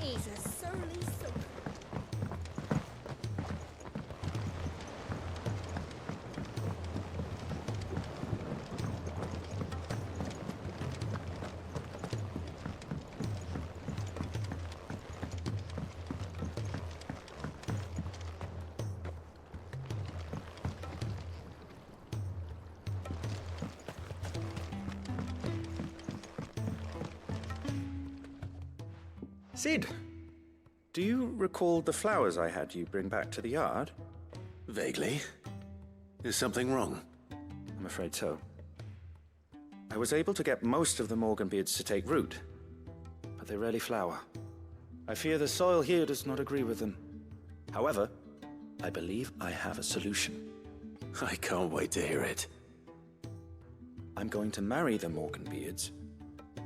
He's a surly soul. Sid, do you recall the flowers I had you bring back to the yard? Vaguely. Is something wrong? I'm afraid so. I was able to get most of the Morganbeards to take root, but they rarely flower. I fear the soil here does not agree with them. However, I believe I have a solution. I can't wait to hear it. I'm going to marry the Morganbeards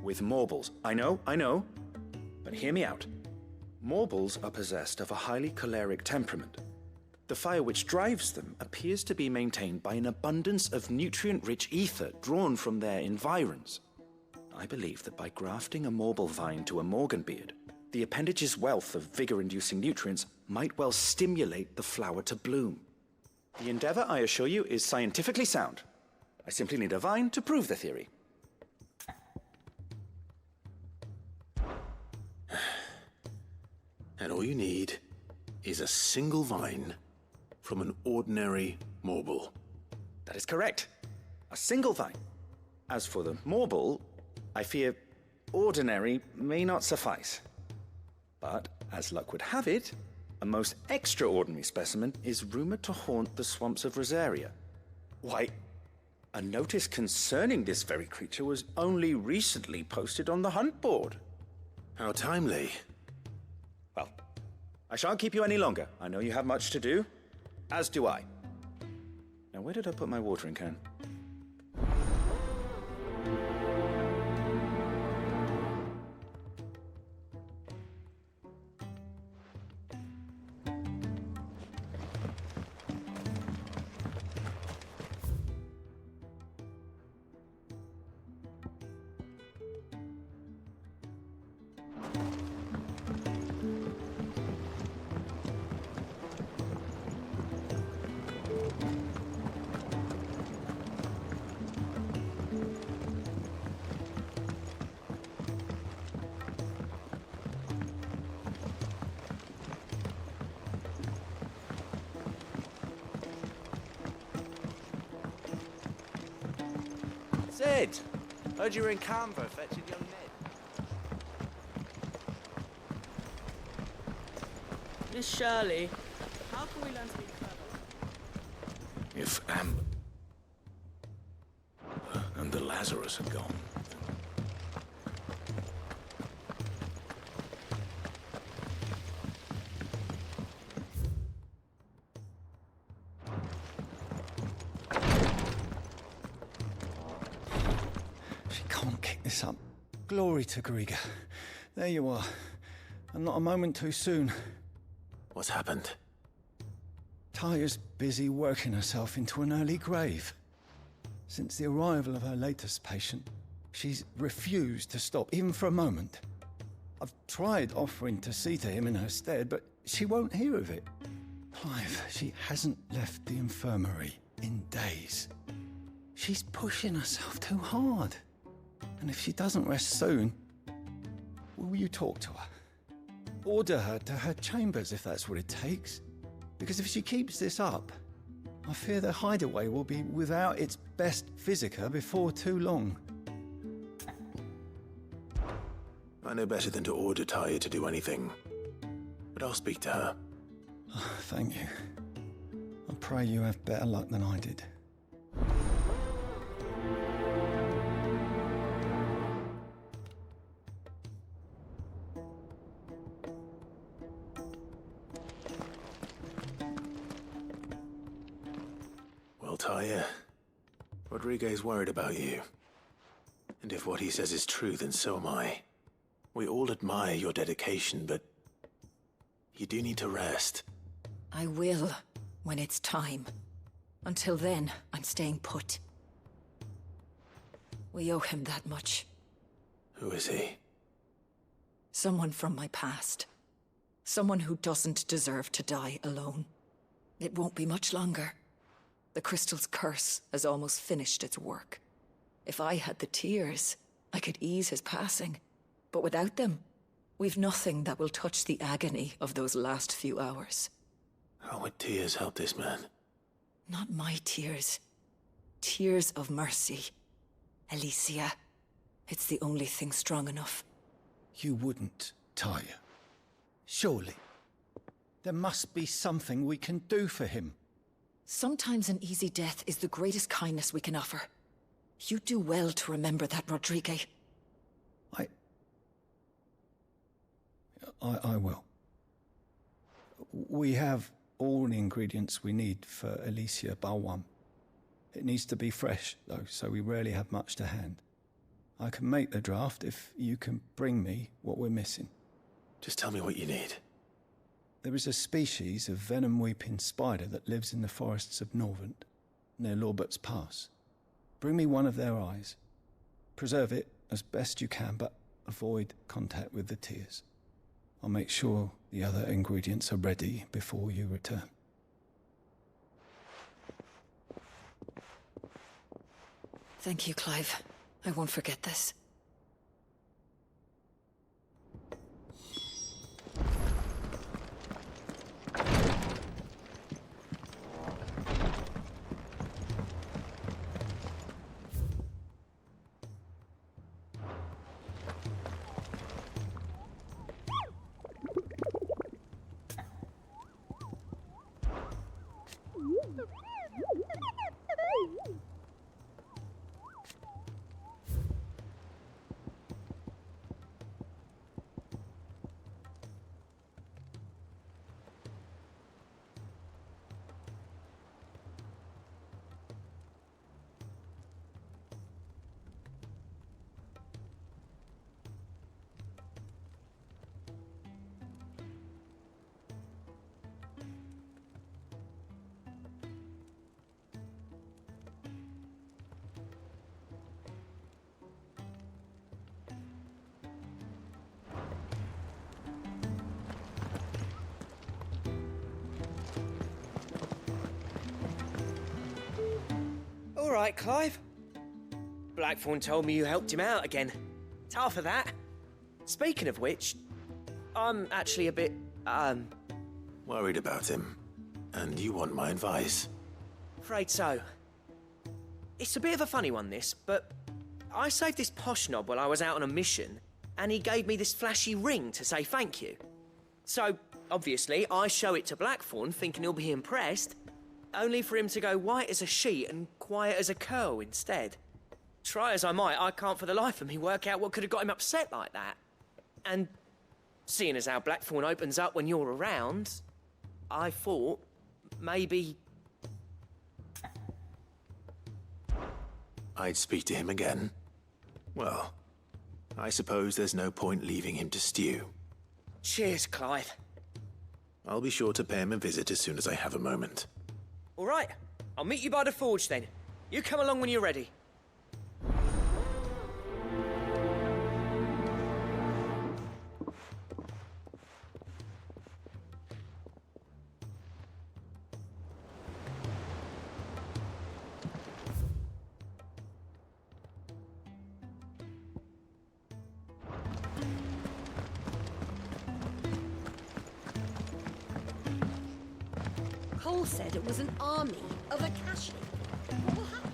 with Morbles. I know, but hear me out. Morbles are possessed of a highly choleric temperament. The fire which drives them appears to be maintained by an abundance of nutrient-rich ether drawn from their environs. I believe that by grafting a Morble vine to a Morganbeard, the appendage's wealth of vigor-inducing nutrients might well stimulate the flower to bloom. The endeavor, I assure you, is scientifically sound. I simply need a vine to prove the theory. And all you need is a single vine from an ordinary Morble. That is correct. A single vine. As for the Morble, I fear ordinary may not suffice. But, as luck would have it, a most extraordinary specimen is rumored to haunt the swamps of Rosaria. Why, a notice concerning this very creature was only recently posted on the hunt board. How timely. Well, I shan't keep you any longer. I know you have much to do, as do I. Now, where did I put my watering can? Sid! Heard you were in Canberra fetching young Ned. Miss Shirley, how can we learn to be clever? If Amber and the Lazarus had gone. This up. Glory to Griga. There you are. And not a moment too soon. What's happened? Taya's busy working herself into an early grave. Since the arrival of her latest patient, she's refused to stop, even for a moment. I've tried offering to see to him in her stead, but she won't hear of it. Clive, she hasn't left the infirmary in days. She's pushing herself too hard. And if she doesn't rest soon, will you talk to her? Order her to her chambers if that's what it takes. Because if she keeps this up, I fear the hideaway will be without its best physica before too long. I know better than to order Taya to do anything. But I'll speak to her. Oh, thank you. I pray you have better luck than I did. Well, Taya, Rodriguez worried about you. And if what he says is true, then so am I. We all admire your dedication, but you do need to rest. I will, when it's time. Until then, I'm staying put. We owe him that much. Who is he? Someone from my past. Someone who doesn't deserve to die alone. It won't be much longer. The crystal's curse has almost finished its work. If I had the tears, I could ease his passing. But without them, we've nothing that will touch the agony of those last few hours. How would tears help this man? Not my tears. Tears of mercy. Alicia. It's the only thing strong enough. You wouldn't, Talia. Surely. There must be something we can do for him. Sometimes an easy death is the greatest kindness we can offer. You do well to remember that, Rodrigue. I will. We have all the ingredients we need for Alicia Balwam. It needs to be fresh, though, so we rarely have much to hand. I can make the draft if you can bring me what we're missing. Just tell me what you need. There is a species of venom-weeping spider that lives in the forests of Norvent, near Lorbert's Pass. Bring me one of their eyes. Preserve it as best you can, but avoid contact with the tears. I'll make sure the other ingredients are ready before you return. Thank you, Clive. I won't forget this. All right, Clive. Blackthorn told me you helped him out again. It's half of that. Speaking of which, I'm actually a bit, Worried about him. And you want my advice? afraid so. It's a bit of a funny one, this, but I saved this posh knob while I was out on a mission, and he gave me this flashy ring to say thank you. So, obviously, I show it to Blackthorn, thinking he'll be impressed, only for him to go white as a sheet and quiet as a curl instead. Try as I might, I can't for the life of me work out what could have got him upset like that. And seeing as how Blackthorn opens up when you're around, I thought maybe... I'd speak to him again. Well, I suppose there's no point leaving him to stew. Cheers, Clive. I'll be sure to pay him a visit as soon as I have a moment. All right, I'll meet you by the forge then. You come along when you're ready. Cole said it was an army of Akashi. What happened?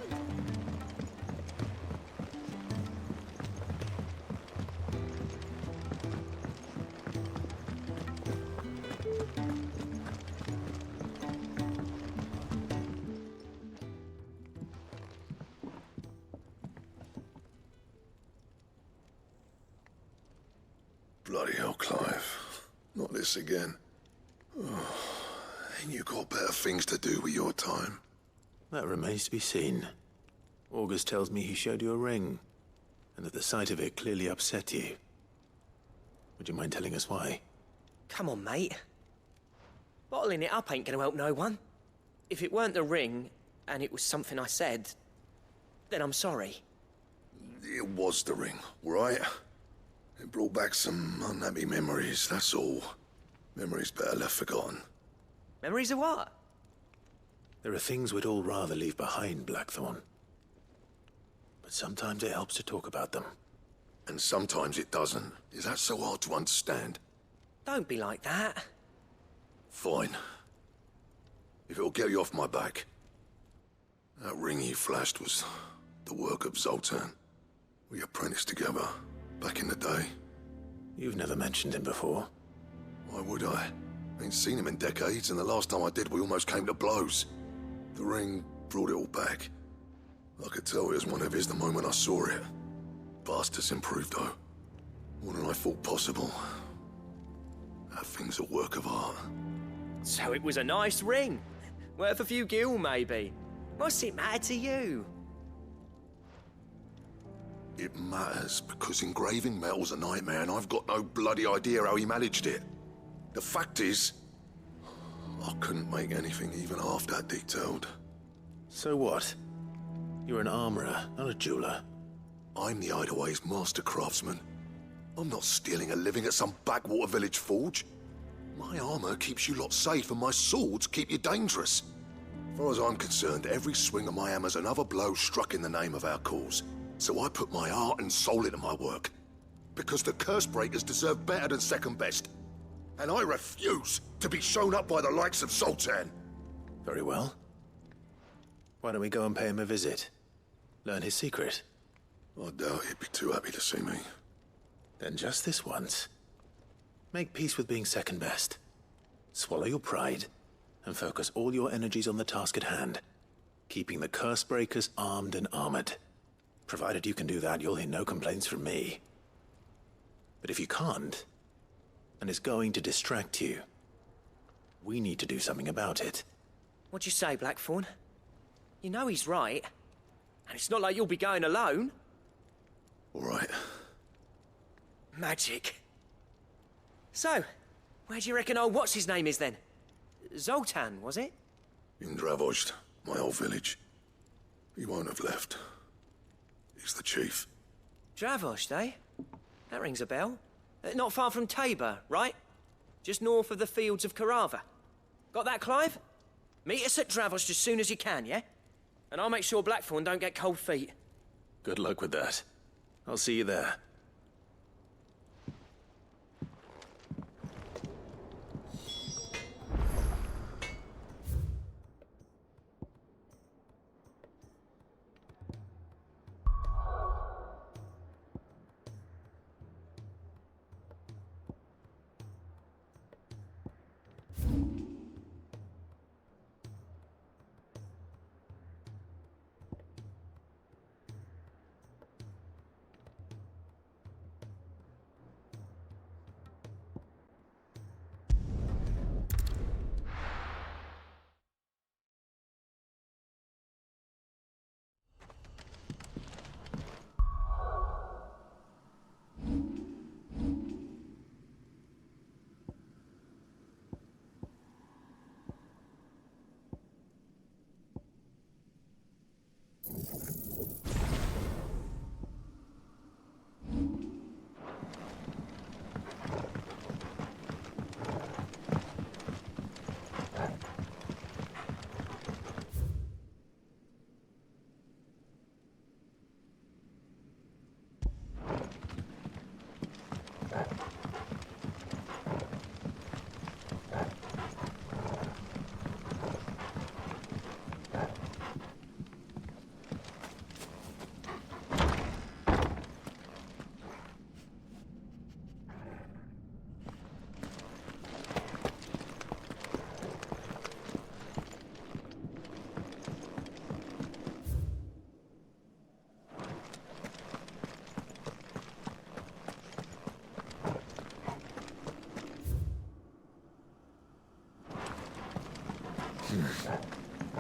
Bloody hell, Clive. Not this again. Ain't you got better things to do with your time? That remains to be seen. August tells me he showed you a ring, and that the sight of it clearly upset you. Would you mind telling us why? Come on, mate. Bottling it up ain't gonna help no one. If it weren't the ring, and it was something I said, then I'm sorry. It was the ring, right? It brought back some unhappy memories, that's all. Memories better left forgotten. Memories of what? There are things we'd all rather leave behind, Blackthorn. But sometimes it helps to talk about them. And sometimes it doesn't. Is that so hard to understand? Don't be like that. Fine. If it'll get you off my back. That ring you flashed was the work of Zoltan. We apprenticed together, back in the day. You've never mentioned him before. Why would I? Ain't seen him in decades, and the last time I did, we almost came to blows. The ring brought it all back. I could tell it was one of his the moment I saw it. Bastard's improved, though. More than I thought possible. That thing's a work of art. So it was a nice ring. Worth a few gil, maybe. What's it matter to you? It matters because engraving metal's a nightmare, and I've got no bloody idea how he managed it. The fact is, I couldn't make anything even half that detailed. So what? You're an armorer, not a jeweler. I'm the Hideaway's master craftsman. I'm not stealing a living at some backwater village forge. My armor keeps you lot safe, and my swords keep you dangerous. As far as I'm concerned, every swing of my hammer's another blow struck in the name of our cause. So I put my heart and soul into my work. Because the curse breakers deserve better than second best. And I refuse to be shown up by the likes of Zoltan. Very well. Why don't we go and pay him a visit? Learn his secret. I doubt he'd be too happy to see me. Then just this once. Make peace with being second best. Swallow your pride, and focus all your energies on the task at hand. Keeping the curse breakers armed and armored. Provided you can do that, you'll hear no complaints from me. But if you can't, and it's going to distract you, we need to do something about it. What'd you say, Blackthorn? You know he's right. And it's not like you'll be going alone. All right. Magic. So, where do you reckon old what's-his-name is then? Zoltan, was it? In Dravozd, my old village. He won't have left. He's the chief. Dravozd, eh? That rings a bell. Not far from Tabor, right? Just north of the fields of Carava. Got that, Clive? Meet us at Dravozd as soon as you can, yeah? And I'll make sure Blackthorn don't get cold feet. Good luck with that. I'll see you there.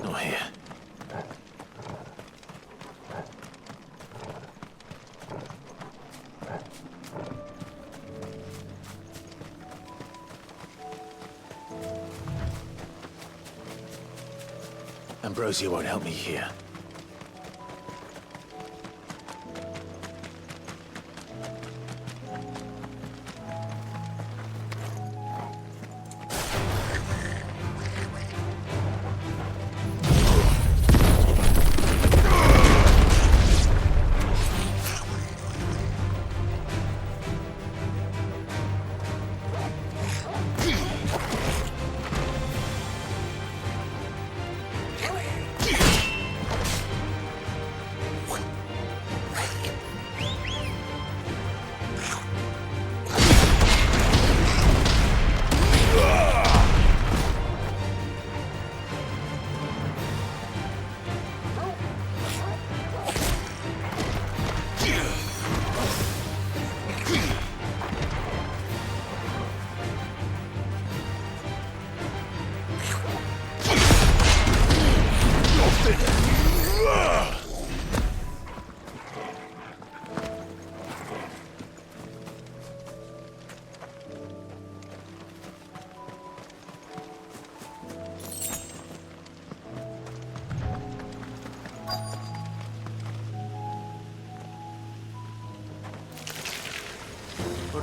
Not here. Ambrosia won't help me here.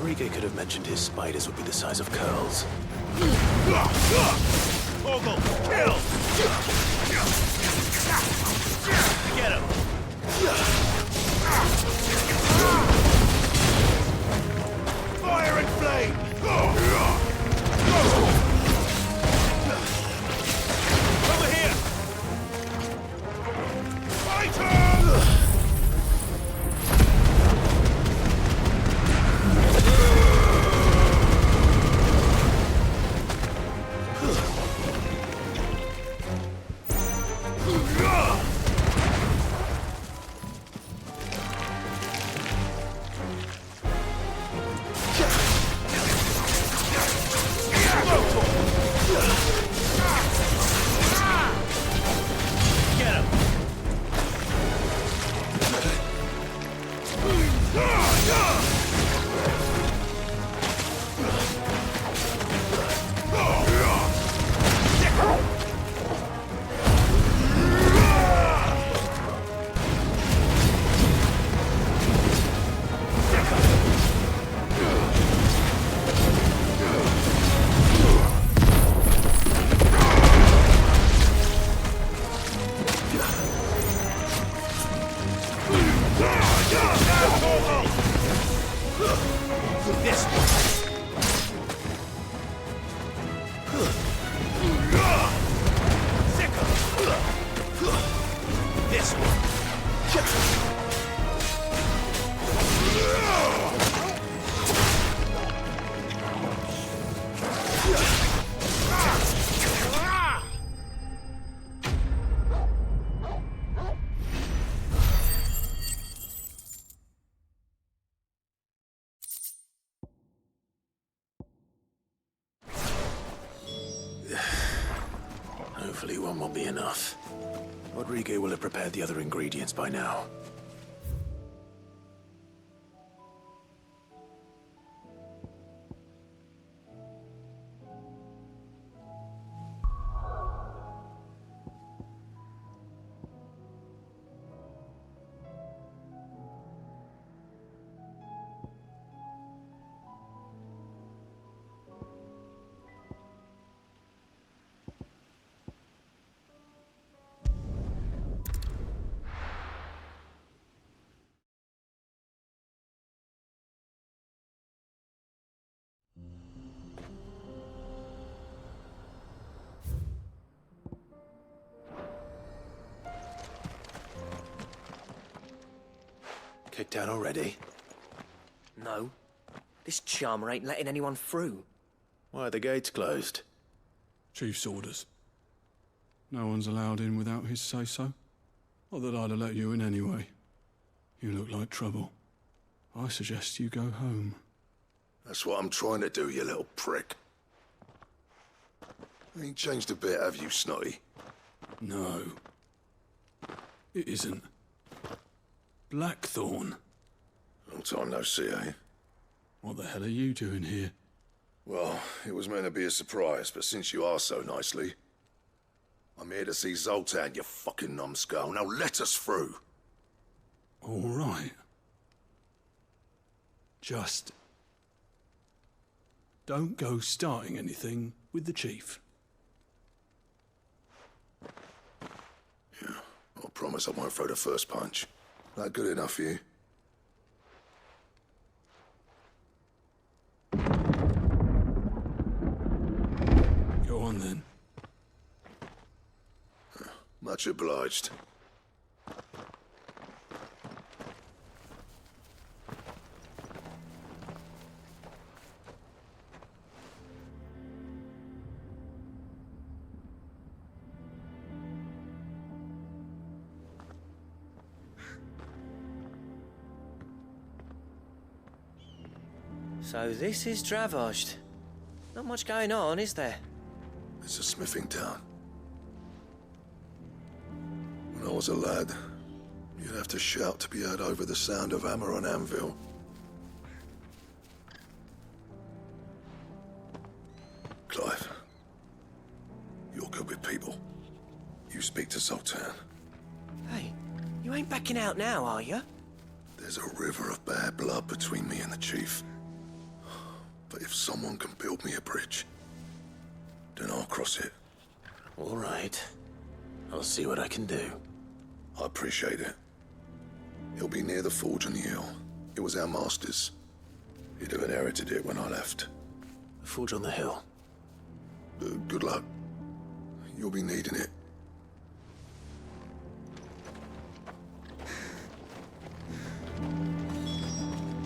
Rodrigo could have mentioned his spiders would be the size of curls. Morgul, kill! Get him! Fire and flame! Over here! Fighter! Hopefully one will be enough. Rodrigo will have prepared the other ingredients by now. Kicked out already? No. This charmer ain't letting anyone through. Why are the gates closed? Chief's orders. No one's allowed in without his say-so. Not that I'd have let you in anyway. You look like trouble. I suggest you go home. That's what I'm trying to do, you little prick. Ain't changed a bit, have you, Snotty? No. It isn't. Blackthorn. Long time no see, eh? What the hell are you doing here? Well, it was meant to be a surprise, but since you are so nicely, I'm here to see Zoltan, you fucking numbskull. Now let us through. All right. Just don't go starting anything with the chief. Yeah, I promise I won't throw the first punch. That good enough for you? Go on then. Much obliged. So this is Dravoged. Not much going on, is there? It's a smithing town. When I was a lad, you'd have to shout to be heard over the sound of hammer on anvil. Clive, you're good with people. You speak to Zoltan. Hey, you ain't backing out now, are you? There's a river of bad blood between me and the chief. If someone can build me a bridge, then I'll cross it. All right. I'll see what I can do. I appreciate it. It'll be near the forge on the hill. It was our master's. He'd have inherited it when I left. The forge on the hill. Good luck. You'll be needing it.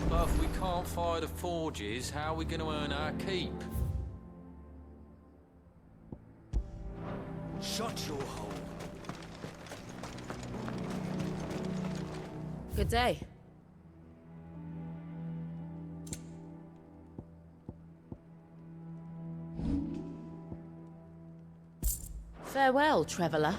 But if we can't fire the forges, how are we going to earn our keep? Shut your hole. Good day. Farewell, traveller.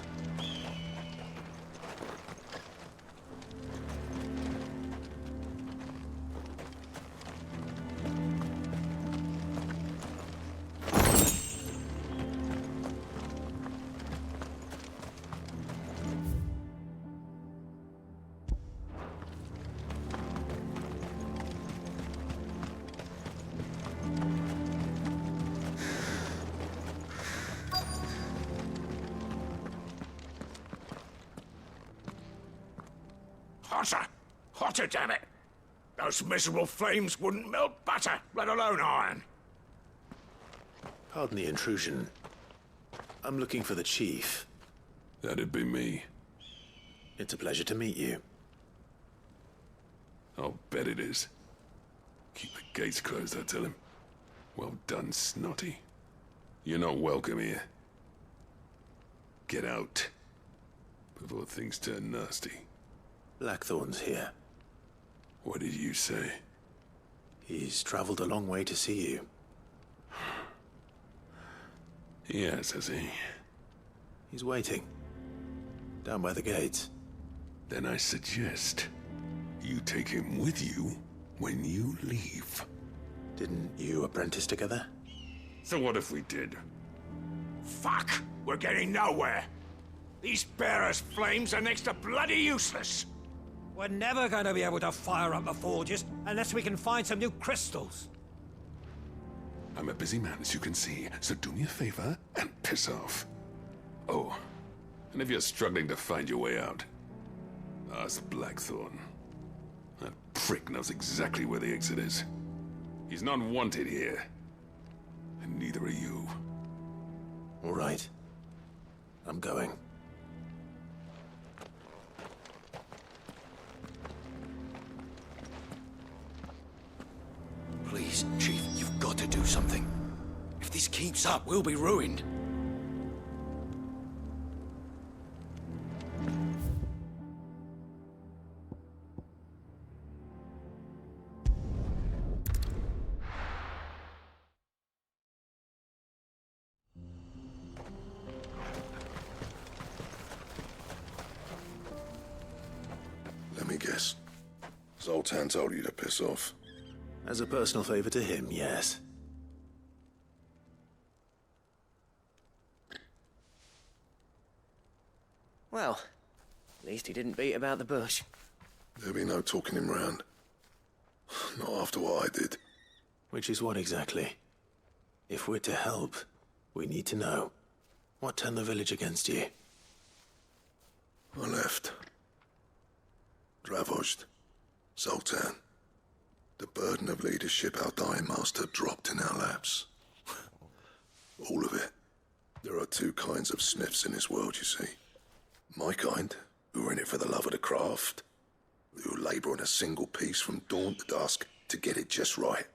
Hotter! Hotter, damn it! Those miserable flames wouldn't melt butter, let alone iron. Pardon the intrusion. I'm looking for the chief. That'd be me. It's a pleasure to meet you. I'll bet it is. Keep the gates closed, I tell him. Well done, Snotty. You're not welcome here. Get out. Before things turn nasty. Blackthorn's here. What did you say? He's traveled a long way to see you. Yes, has he? He's waiting. Down by the gates. Then I suggest you take him with you when you leave. Didn't you apprentice together? So what if we did? Fuck! We're getting nowhere. These bearers' flames are next to bloody useless. We're never going to be able to fire up the forges unless we can find some new crystals. I'm a busy man, as you can see, so do me a favor and piss off. Oh, and if you're struggling to find your way out, ask Blackthorn. That prick knows exactly where the exit is. He's not wanted here. And neither are you. All right. I'm going. Please, Chief, you've got to do something. If this keeps up, we'll be ruined. Let me guess. Zoltan told you to piss off. As a personal favor to him, yes. Well, at least he didn't beat about the bush. There'll be no talking him round. Not after what I did. Which is what exactly? If we're to help, we need to know. What turned the village against you? I left. Dravozd. Zoltan. The burden of leadership our dying master dropped in our laps. All of it. There are two kinds of sniffs in this world, you see. My kind, who are in it for the love of the craft, who labour on a single piece from dawn to dusk to get it just right.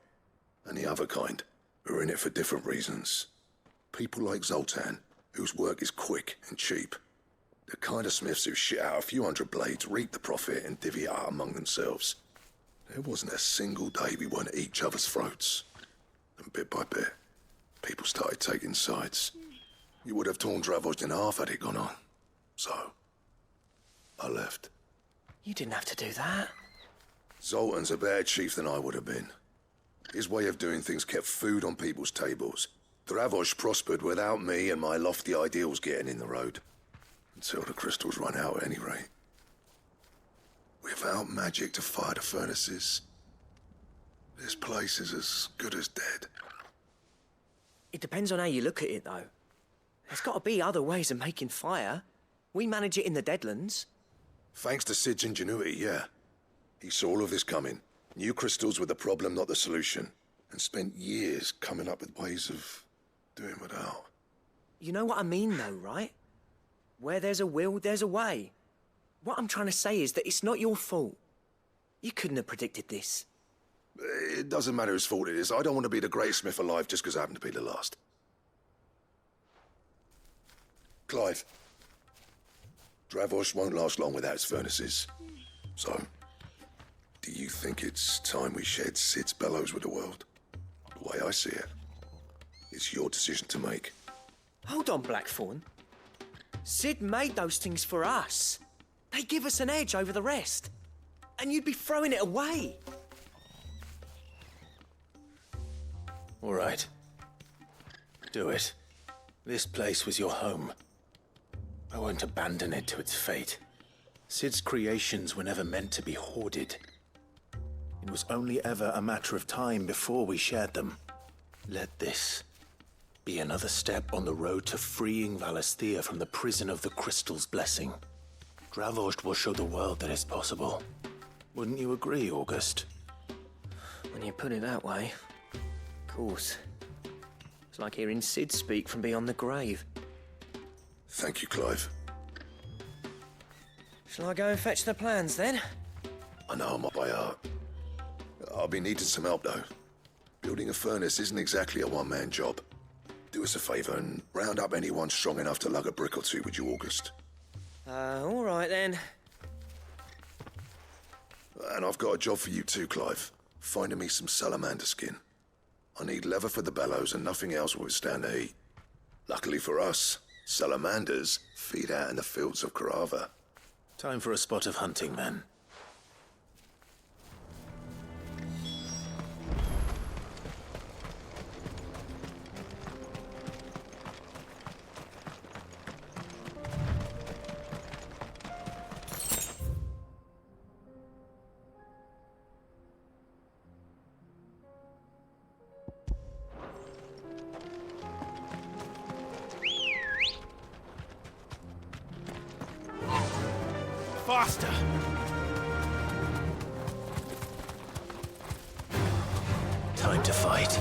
And the other kind, who are in it for different reasons. People like Zoltan, whose work is quick and cheap. The kind of smiths who shit out a few hundred blades, reap the profit, and divvy it out among themselves. There wasn't a single day we weren't at each other's throats. And bit by bit, people started taking sides. You would have torn Dravozd in half had it gone on. So, I left. You didn't have to do that. Zoltan's a better chief than I would have been. His way of doing things kept food on people's tables. Dravozd prospered without me and my lofty ideals getting in the road. Until the crystals run out at any rate. Without magic to fire the furnaces, This place is as good as dead. It depends on how you look at it, though. There's got to be other ways of making fire. We manage it in the Deadlands. Thanks to Sid's ingenuity, yeah. He saw all of this coming. Knew crystals were the problem, not the solution. And spent years coming up with ways of doing without. You know what I mean, though, right? Where there's a will, there's a way. What I'm trying to say is that it's not your fault. You couldn't have predicted this. It doesn't matter whose fault it is. I don't want to be the greatest smith alive just because I happen to be the last. Clive. Dravosh won't last long without its furnaces. So, do you think it's time we shared Sid's bellows with the world? The way I see it, it's your decision to make. Hold on, Blackthorn. Sid made those things for us. They give us an edge over the rest. And you'd be throwing it away. All right. Do it. This place was your home. I won't abandon it to its fate. Sid's creations were never meant to be hoarded. It was only ever a matter of time before we shared them. Let this be another step on the road to freeing Valisthea from the prison of the Crystal's blessing. Dravost will show the world that it's possible. Wouldn't you agree, August? When you put it that way, of course. It's like hearing Sid speak from beyond the grave. Thank you, Clive. Shall I go and fetch the plans, then? I know I'm up by heart. I'll be needing some help, though. Building a furnace isn't exactly a one-man job. Do us a favour and round up anyone strong enough to lug a brick or two, would you, August? All right, then. And I've got a job for you too, Clive. Finding me some salamander skin. I need leather for the bellows and nothing else will withstand the heat. Luckily for us, salamanders feed out in the fields of Carava. Time for a spot of hunting, then. Faster! Time to fight.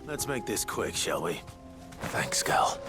Let's make this quick, shall we? Thanks, Gal.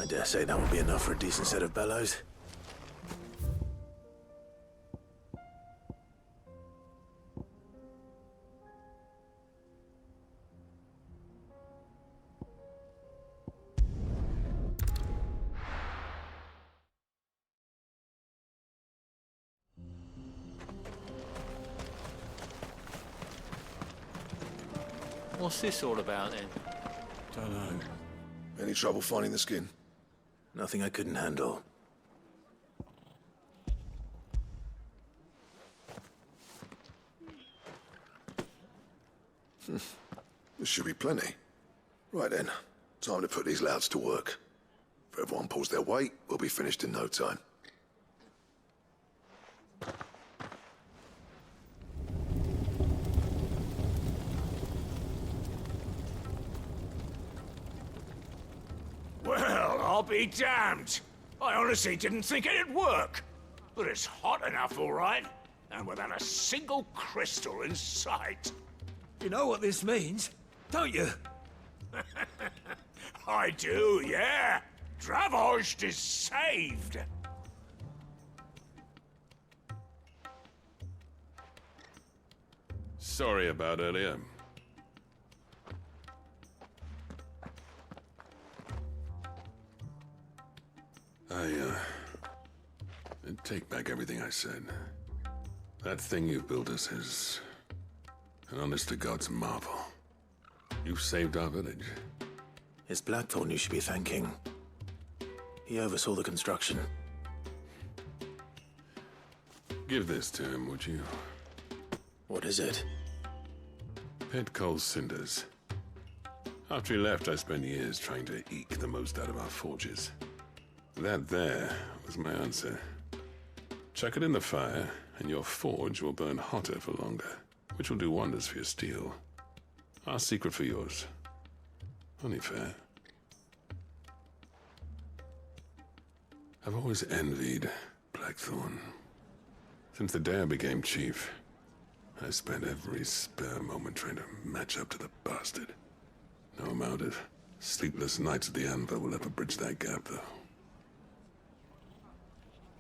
I dare say that will be enough for a decent set of bellows. What's this all about then? Don't know. Any trouble finding the skin? Nothing I couldn't handle. This should be plenty. Right then, time to put these louds to work. If everyone pulls their weight, we'll be finished in no time. Well, I'll be damned. I honestly didn't think it'd work. But it's hot enough, all right. And without a single crystal in sight. You know what this means, don't you? I do, yeah. Dravost is saved. Sorry about earlier. I take back everything I said. That thing you built us is an honest-to-God's marvel. You've saved our village. It's Blackthorn you should be thanking. He oversaw the construction. Give this to him, would you? What is it? Pit Cole's cinders. After he left, I spent years trying to eke the most out of our forges. That there was my answer. Chuck it in the fire, and your forge will burn hotter for longer, which will do wonders for your steel. Our secret for yours. Only fair. I've always envied Blackthorn. Since the day I became chief, I spent every spare moment trying to match up to the bastard. No amount of sleepless nights at the anvil will ever bridge that gap, though.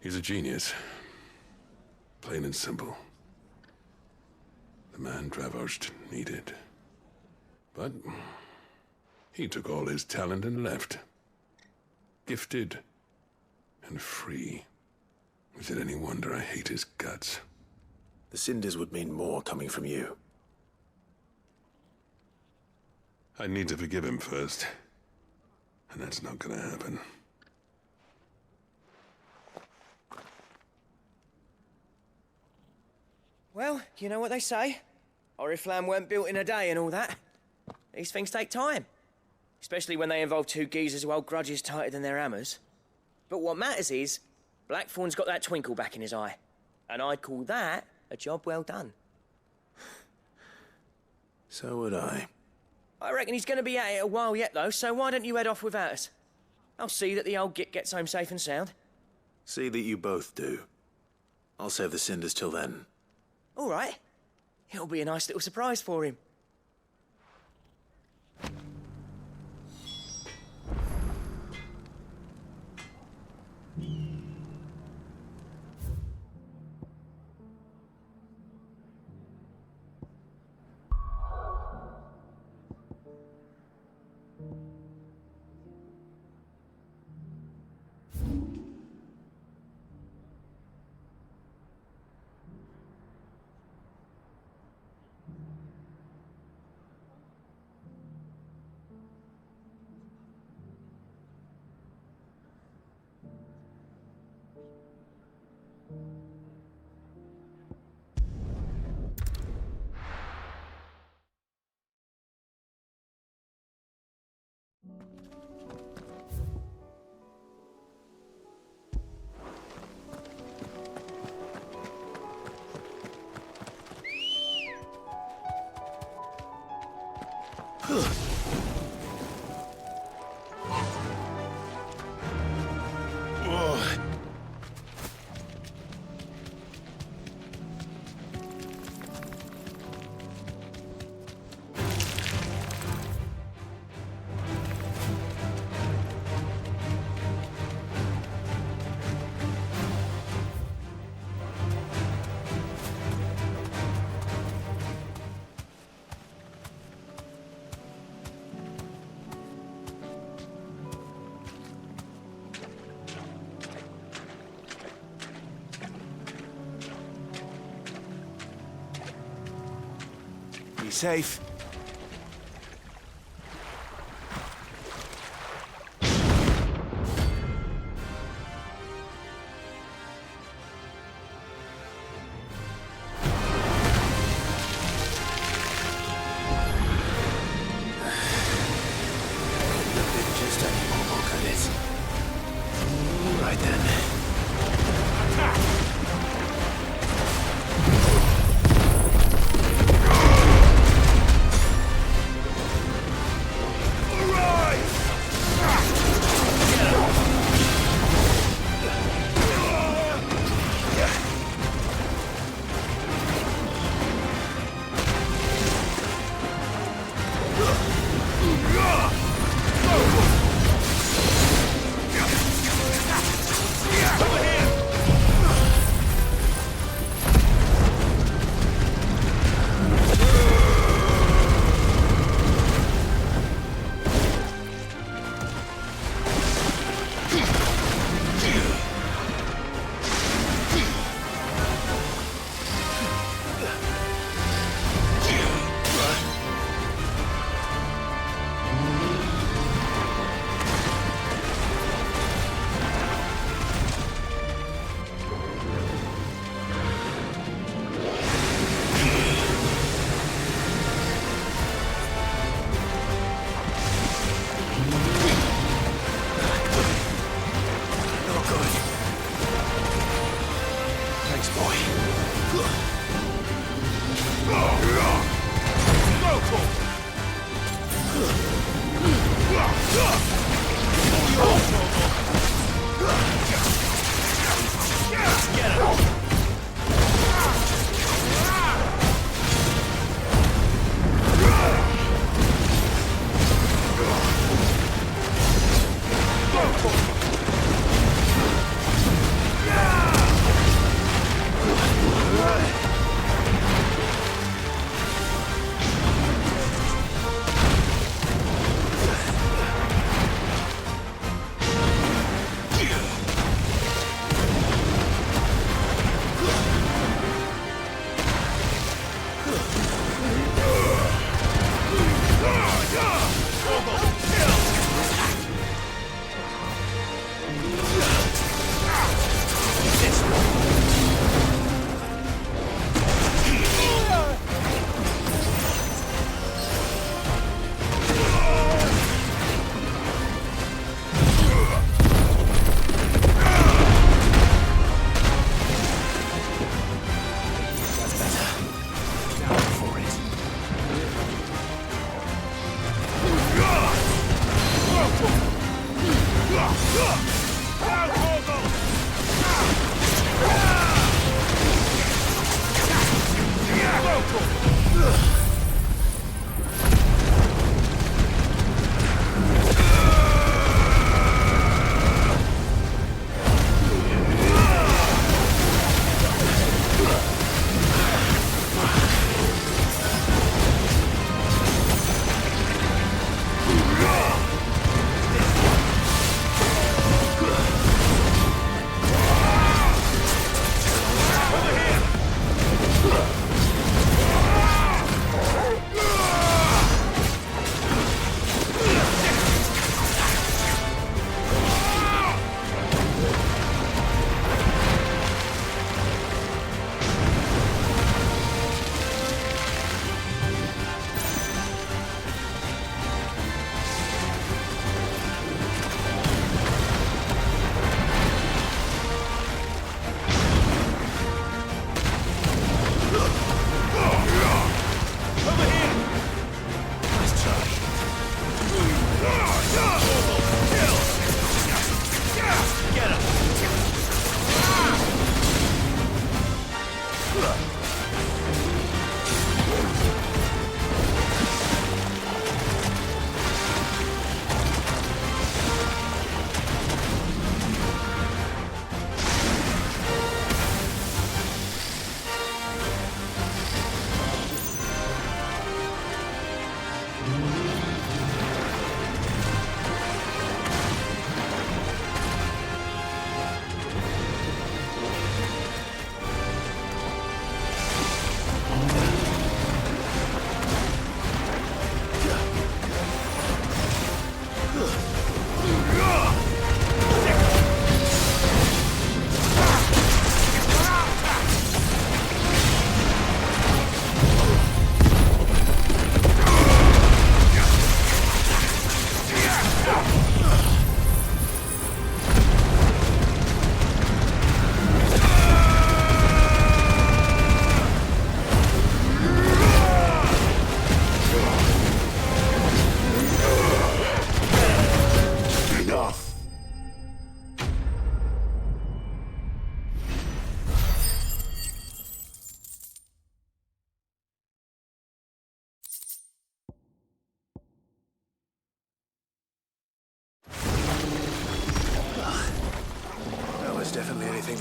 He's a genius. Plain and simple. The man Dravost needed. But he took all his talent and left. Gifted and free. Is it any wonder I hate his guts? The cinders would mean more coming from you. I need to forgive him first. And that's not gonna happen. Well, you know what they say. Oriflamme weren't built in a day and all that. These things take time. Especially when they involve two geezers who hold grudges tighter than their hammers. But what matters is, Blackthorn's got that twinkle back in his eye. And I'd call that a job well done. So would I. I reckon he's going to be at it a while yet, though, so why don't you head off without us? I'll see that the old git gets home safe and sound. See that you both do. I'll save the cinders till then. All right. It'll be a nice little surprise for him. Be safe. Right then.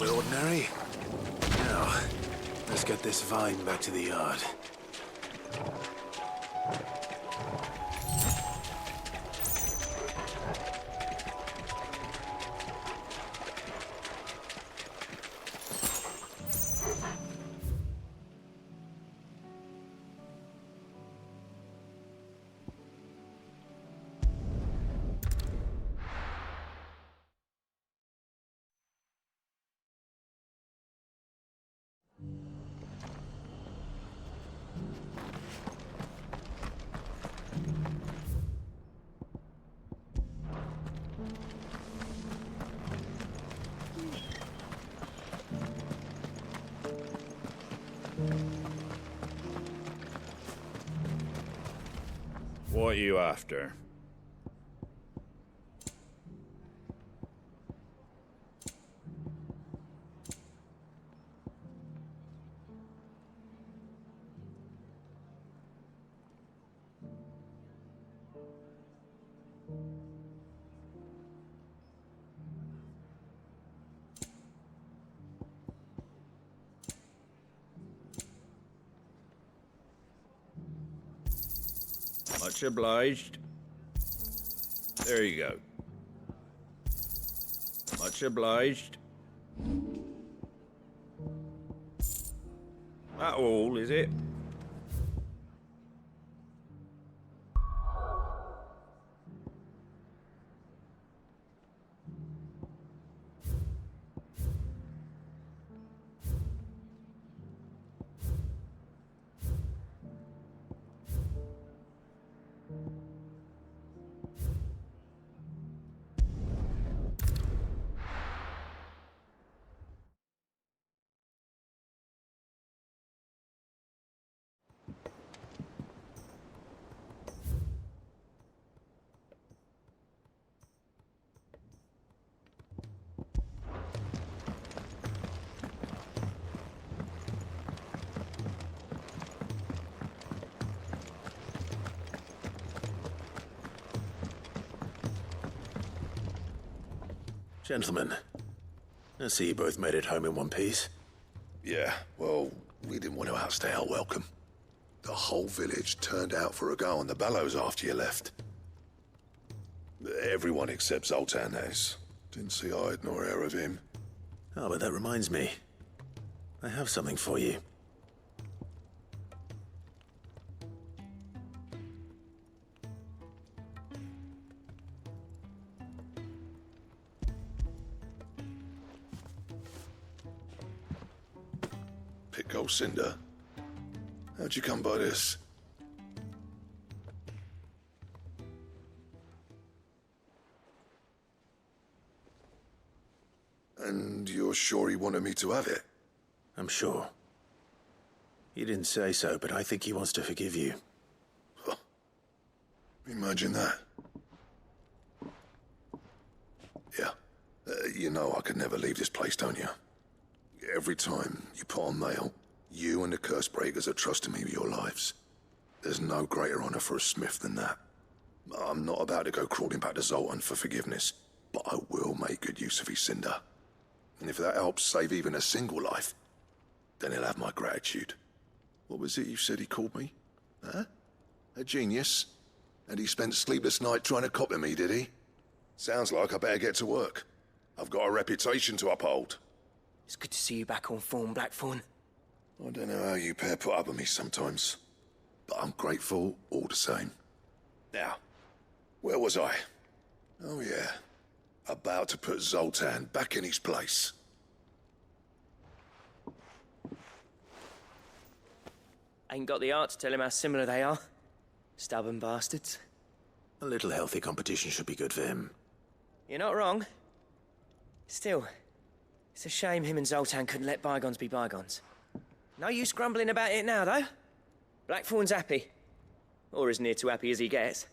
so ordinary. Now, let's get this vine back to the yard. What are you after? Much obliged. There you go. Much obliged. That all, is it? Gentlemen, I see you both made it home in one piece. Yeah, well, we didn't want to outstay our welcome. The whole village turned out for a go on the bellows after you left. Everyone except Zoltan has. Didn't see hide nor hair of him. Oh, but that reminds me. I have something for you. Pick old Cinder. How'd you come by this? And you're sure he wanted me to have it? I'm sure. He didn't say so, but I think he wants to forgive you. Huh. Imagine that. Yeah. You know I could never leave this place, don't you? Every time you put on mail, you and the curse breakers are trusting me with your lives. There's no greater honor for a smith than that. I'm not about to go crawling back to Zoltan for forgiveness, but I will make good use of his cinder. And if that helps save even a single life, then he'll have my gratitude. What was it you said he called me? Huh? A genius? And he spent sleepless night trying to copy me, did he? Sounds like I better get to work. I've got a reputation to uphold. It's good to see you back on form, Blackthorn. I don't know how you pair put up with me sometimes, but I'm grateful all the same. Now, where was I? Oh yeah, about to put Zoltan back in his place. Ain't got the art to tell him how similar they are. Stubborn bastards. A little healthy competition should be good for him. You're not wrong. Still, it's a shame him and Zoltan couldn't let bygones be bygones. No use grumbling about it now, though. Blackthorn's happy. Or as near to happy as he gets.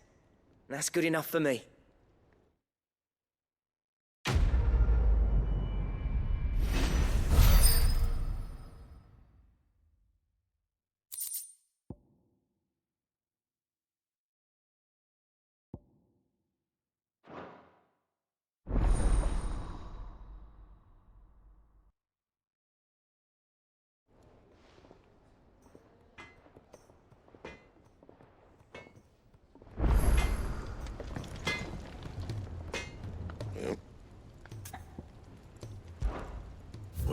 And that's good enough for me.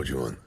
do you want?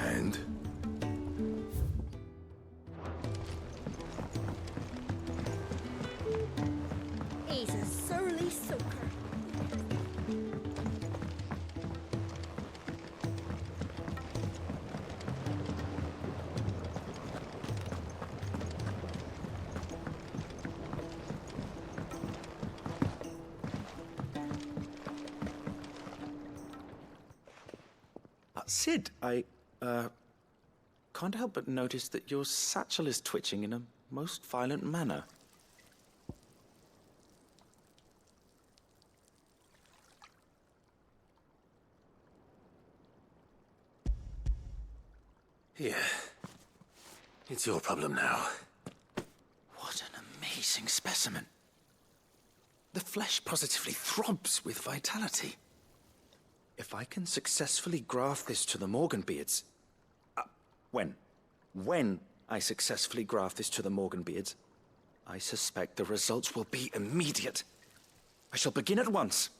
And? He's a surly soaker. Sid, I can't help but notice that your satchel is twitching in a most violent manner. Yeah. It's your problem now. What an amazing specimen. The flesh positively throbs with vitality. If I can successfully graft this to the Morganbeards... When I successfully graft this to the Morganbeards, I suspect the results will be immediate. I shall begin at once.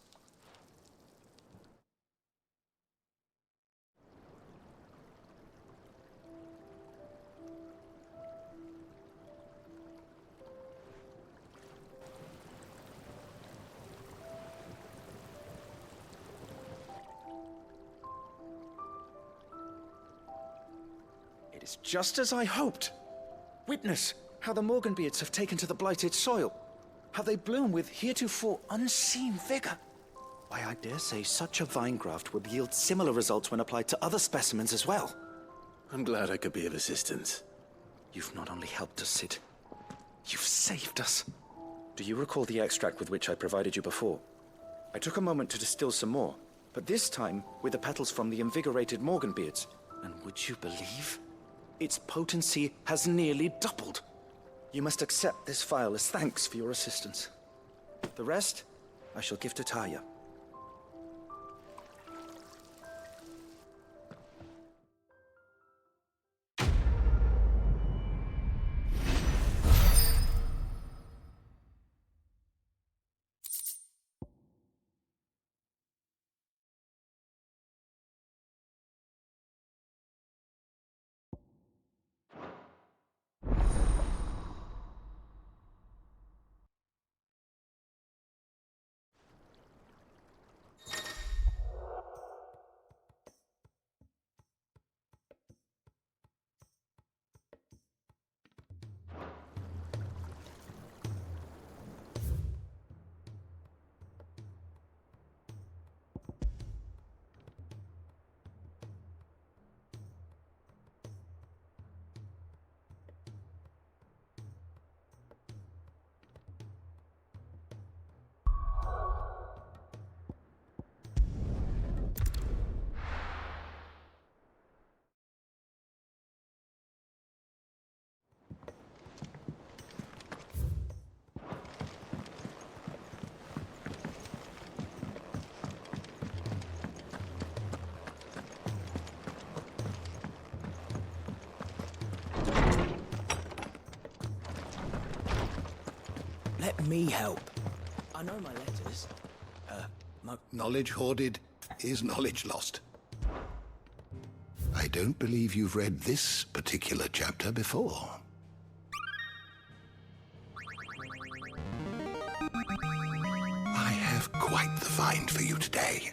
It is just as I hoped. Witness how the Morganbeards have taken to the blighted soil. How they bloom with heretofore unseen vigor. Why, I dare say such a vine graft would yield similar results when applied to other specimens as well. I'm glad I could be of assistance. You've not only helped us, Sid, you've saved us. Do you recall the extract with which I provided you before? I took a moment to distill some more, but this time with the petals from the invigorated Morganbeards. And would you believe? Its potency has nearly doubled. You must accept this vial as thanks for your assistance. The rest, I shall give to Taya. Let me help. I know my letters. Knowledge hoarded is knowledge lost. I don't believe you've read this particular chapter before. I have quite the find for you today.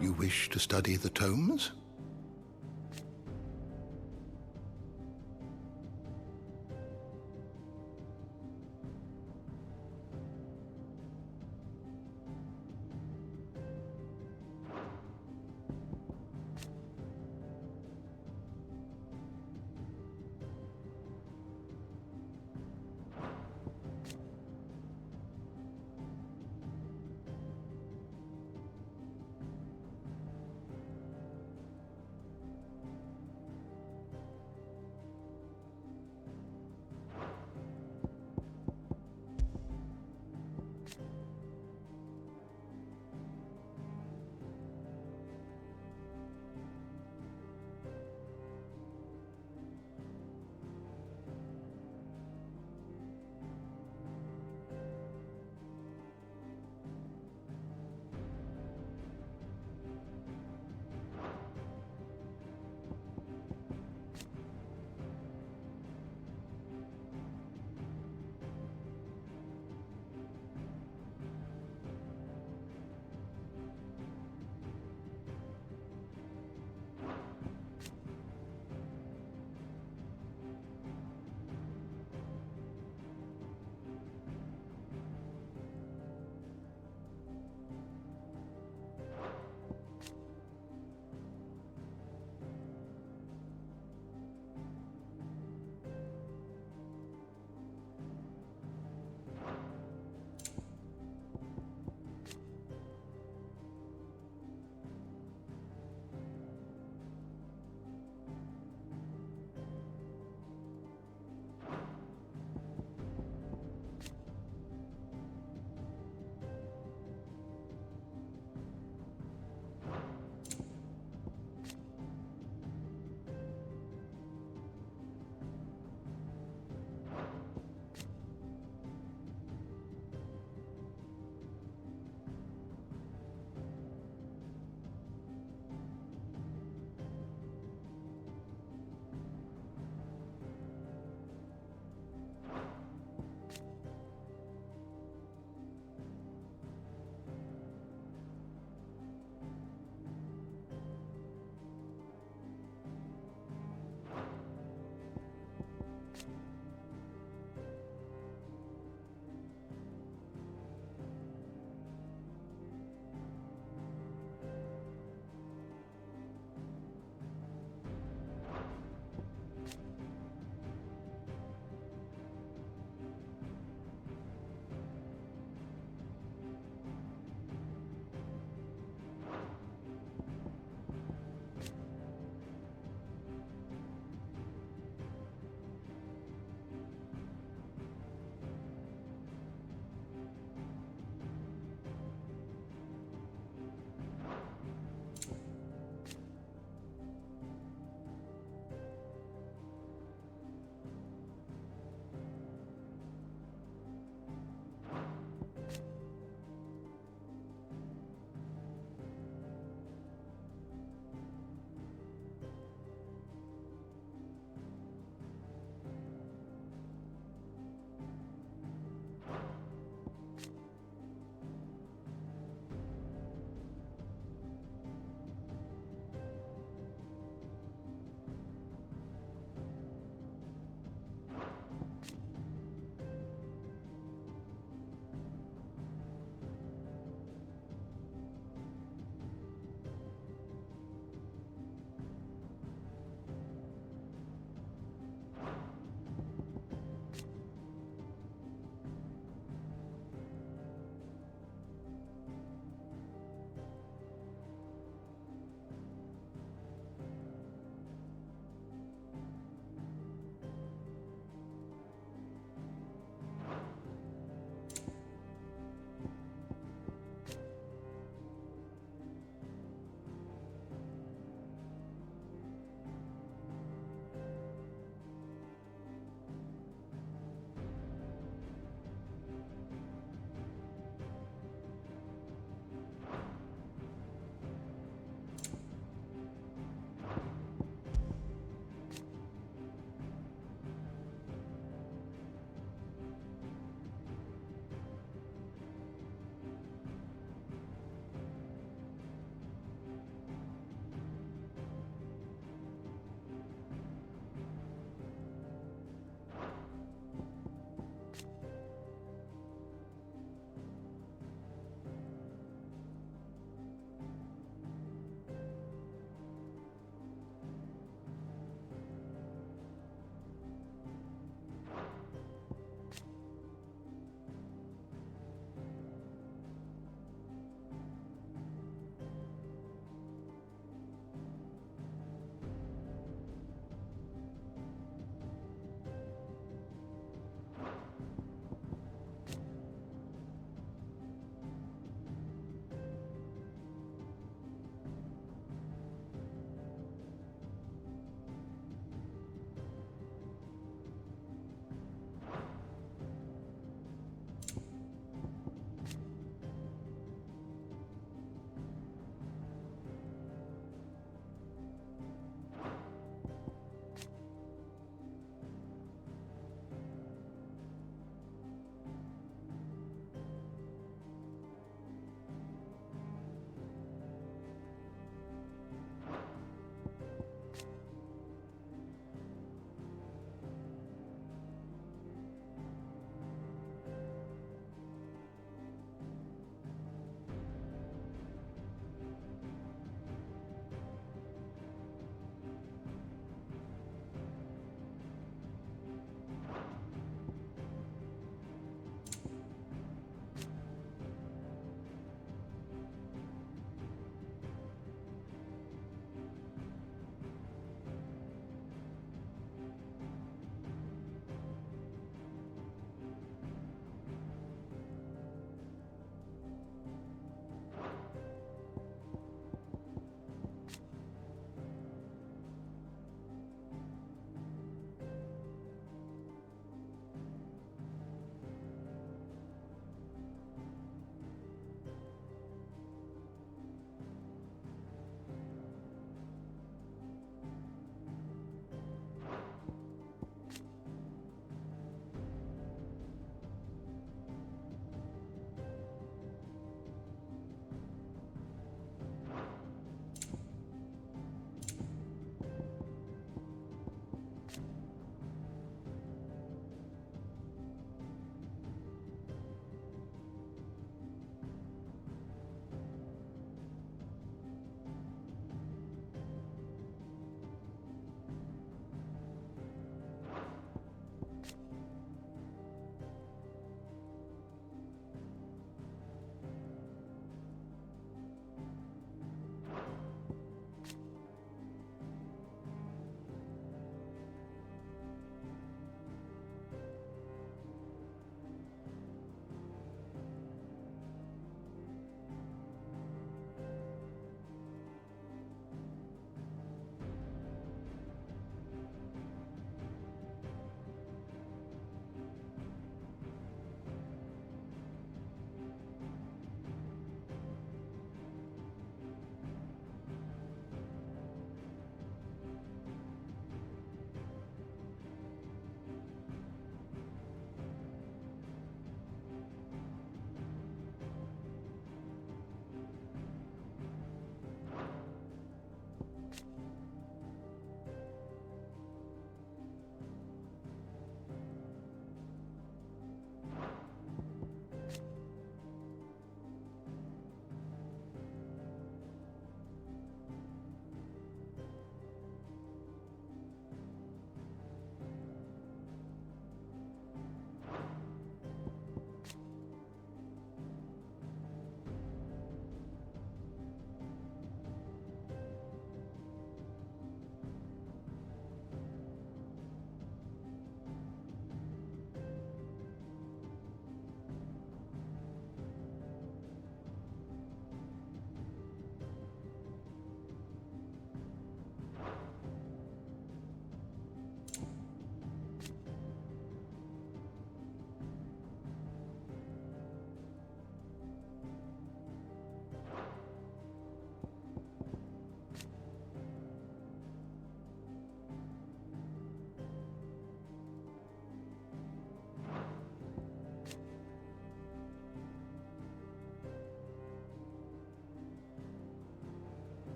You wish to study the tomes?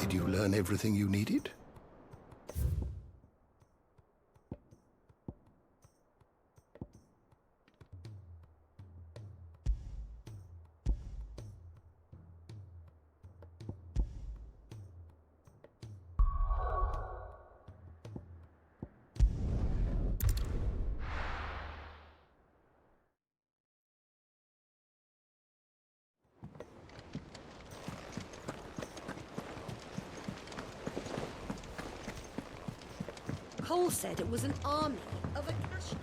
Did you learn everything you needed? Cole said it was an army of Akashi.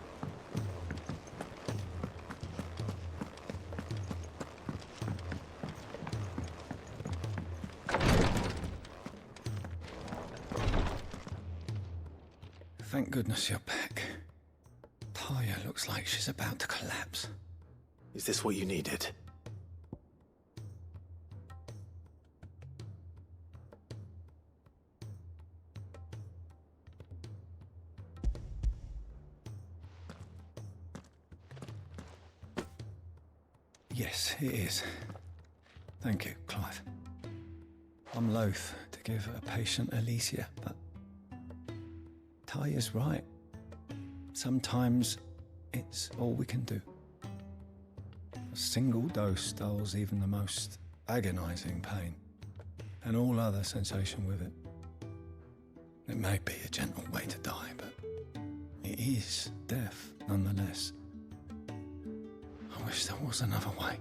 Thank goodness you're back. Taya looks like she's about to collapse. Is this what you needed? Yes, it is. Thank you, Clive. I'm loath to give a patient Alicia, but Taya's right. Sometimes it's all we can do. A single dose dulls even the most agonizing pain, and all other sensation with it. It may be a gentle way to die, but it is death nonetheless. I wish there was another way.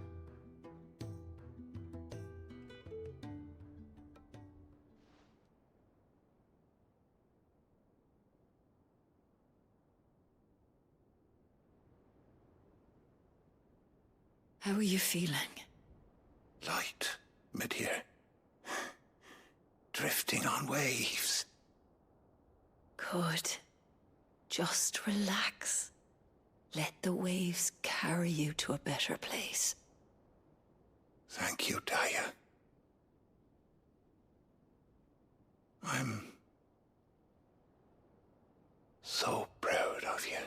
How are you feeling? Light, Medir. Drifting on waves. Good. Just relax. Let the waves carry you to a better place. Thank you, Taya. I'm so proud of you.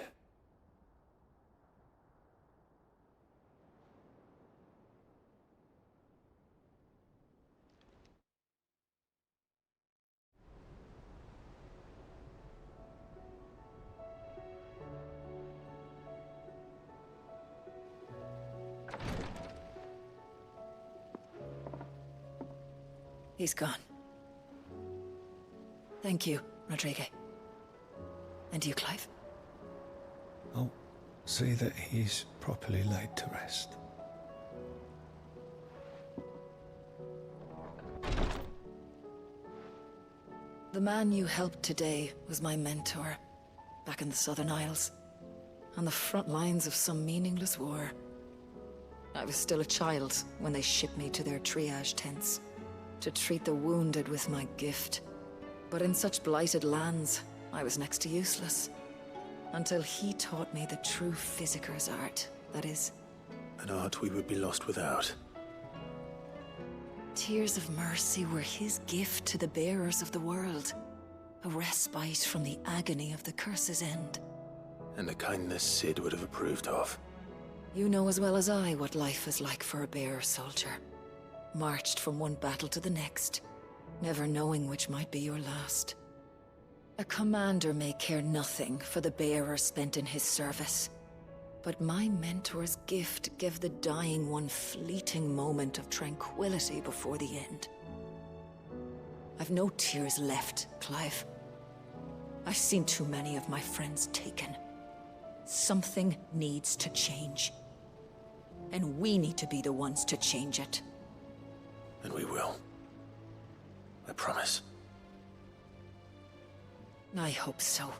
He's gone. Thank you, Rodrigue. And you, Clive. I'll see that he's properly laid to rest. The man you helped today was my mentor, back in the Southern Isles, on the front lines of some meaningless war. I was still a child when they shipped me to their triage tents, to treat the wounded with my gift. But in such blighted lands, I was next to useless. Until he taught me the true physicker's art, that is. An art we would be lost without. Tears of mercy were his gift to the bearers of the world. A respite from the agony of the curse's end. And a kindness Sid would have approved of. You know as well as I what life is like for a bearer soldier. Marched from one battle to the next, never knowing which might be your last. A commander may care nothing for the bearer spent in his service, but my mentor's gift gave the dying one fleeting moment of tranquility before the end. I've no tears left, Clive. I've seen too many of my friends taken. Something needs to change. And we need to be the ones to change it. And we will. I promise. I hope so.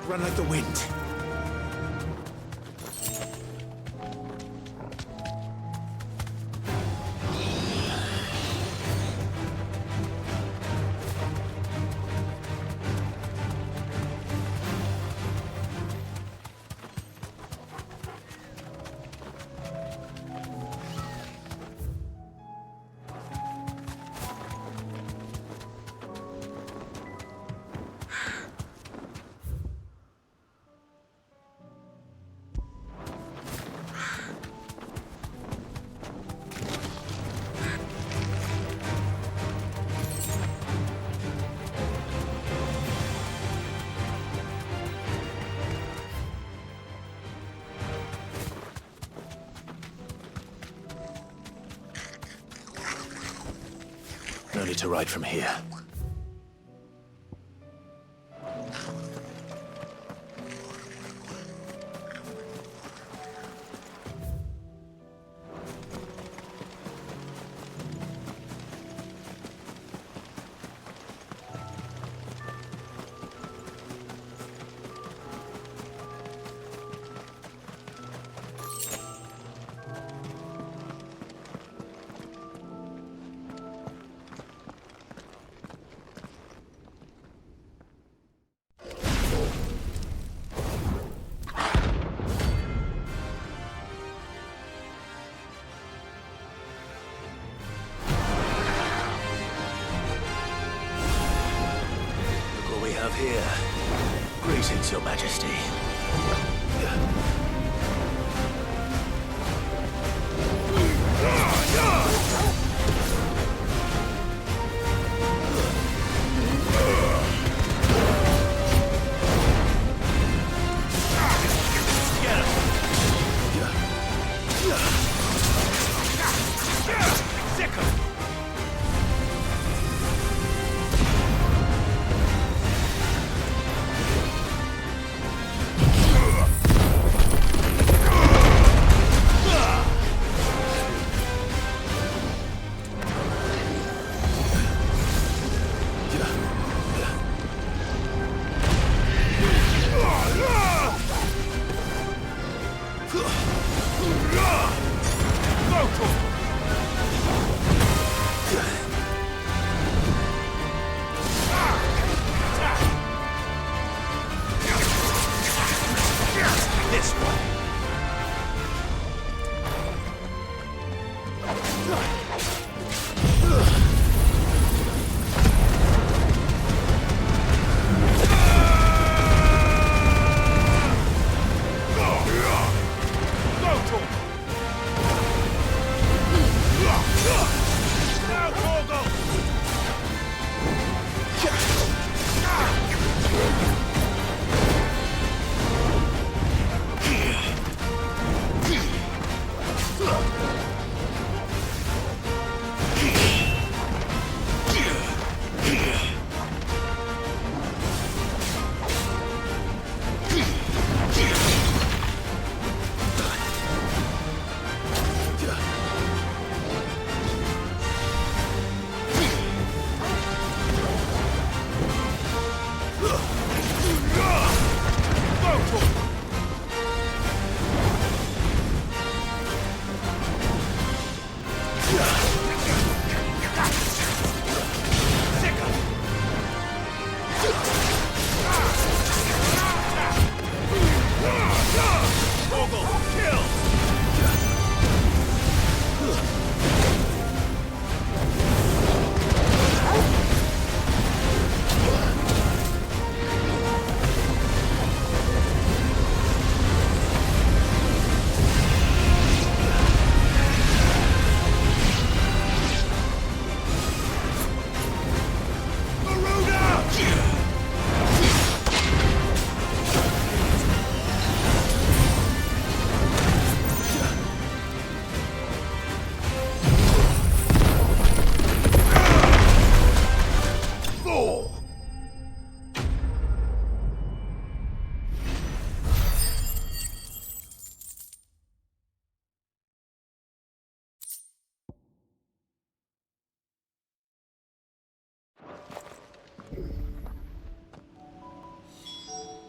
Run like the wind. No need to ride from here. Here. Greetings, Your Majesty.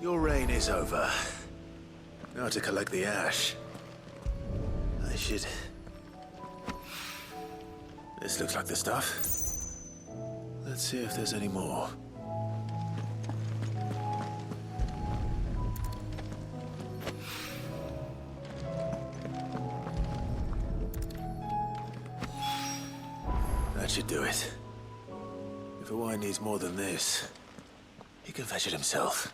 Your reign is over. Now to collect the ash. I should... This looks like the stuff. Let's see if there's any more. That should do it. If a wine needs more than this, he can fetch it himself.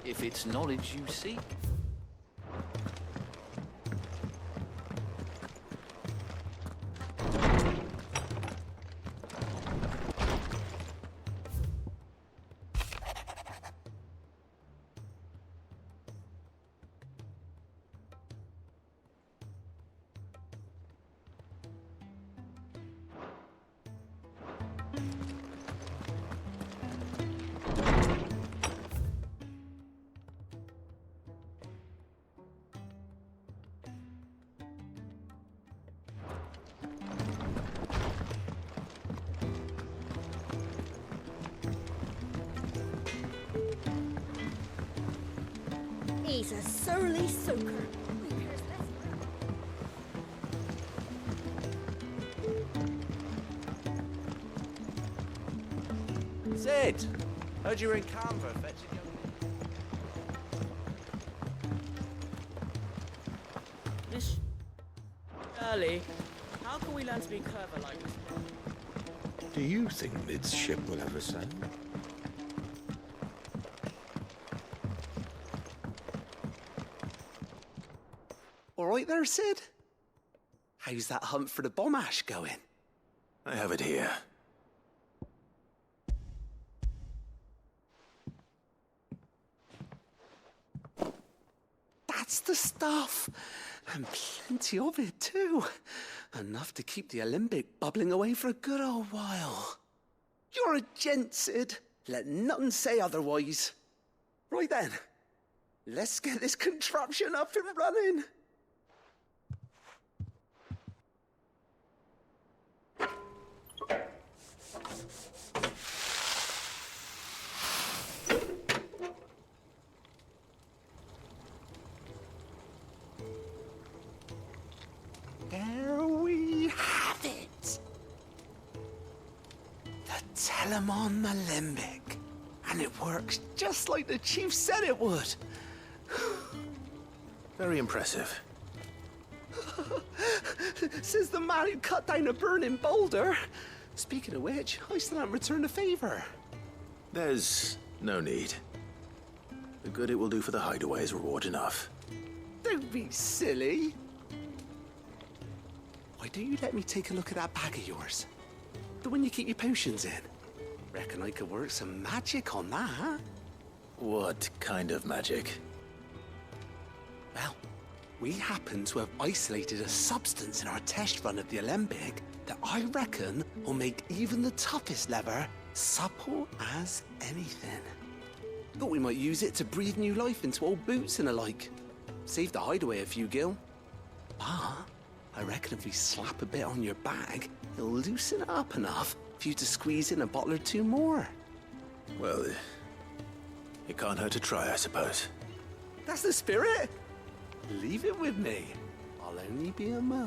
If it's knowledge you seek. He's a surly soaker. Sid! Heard you were in Canberra fetching your... Miss Shirley, how can we learn to be clever like this? Do you think Mid's ship will ever sail? All right there, Sid? How's that hunt for the bomb ash going? I have it here. That's the stuff! And plenty of it, too. Enough to keep the alembic bubbling away for a good old while. You're a gent, Sid. Let none say otherwise. Right then, let's get this contraption up and running. There we have it. The Telemon Alembic. And it works just like the chief said it would. Very impressive. Says the man who cut down a burning boulder. Speaking of which, I still haven't returned the favor. There's no need. The good it will do for the hideaway is reward enough. Don't be silly. Why don't you let me take a look at that bag of yours? The one you keep your potions in. Reckon I could work some magic on that. What kind of magic? Well, we happen to have isolated a substance in our test run of the alembic that I reckon will make even the toughest leather supple as anything. Thought we might use it to breathe new life into old boots and the like. Save the hideaway a few gil. But I reckon if we slap a bit on your bag, it'll loosen it up enough for you to squeeze in a bottle or two more. Well, it can't hurt to try, I suppose. That's the spirit. Leave it with me. I'll only be a mo.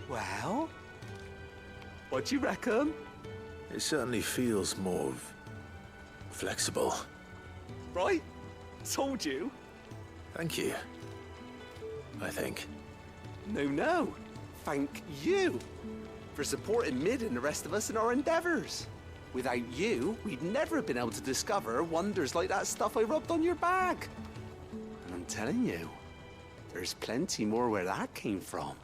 Well, what do you reckon? It certainly feels more flexible. Right? Told you. Thank you. I think. No. Thank you for supporting Mid and the rest of us in our endeavors. Without you, we'd never have been able to discover wonders like that stuff I rubbed on your bag. And I'm telling you, there's plenty more where that came from.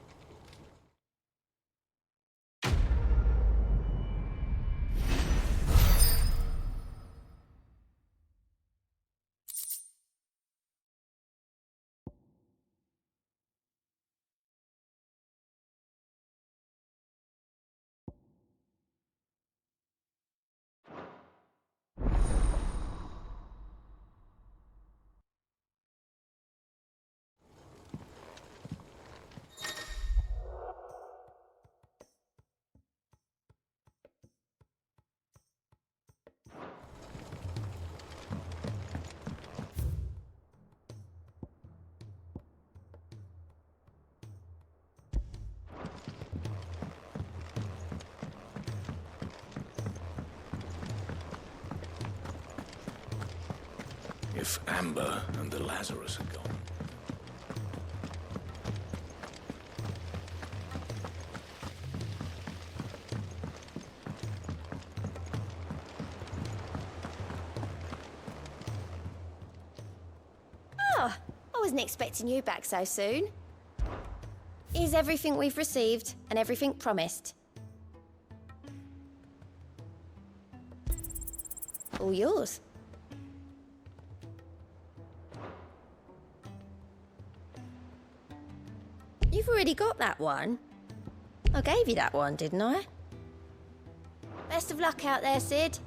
If Amber and the Lazarus are gone. Oh, I wasn't expecting you back so soon. Here's everything we've received and everything promised. All yours. You've already got that one. I gave you that one, didn't I? Best of luck out there, Sid.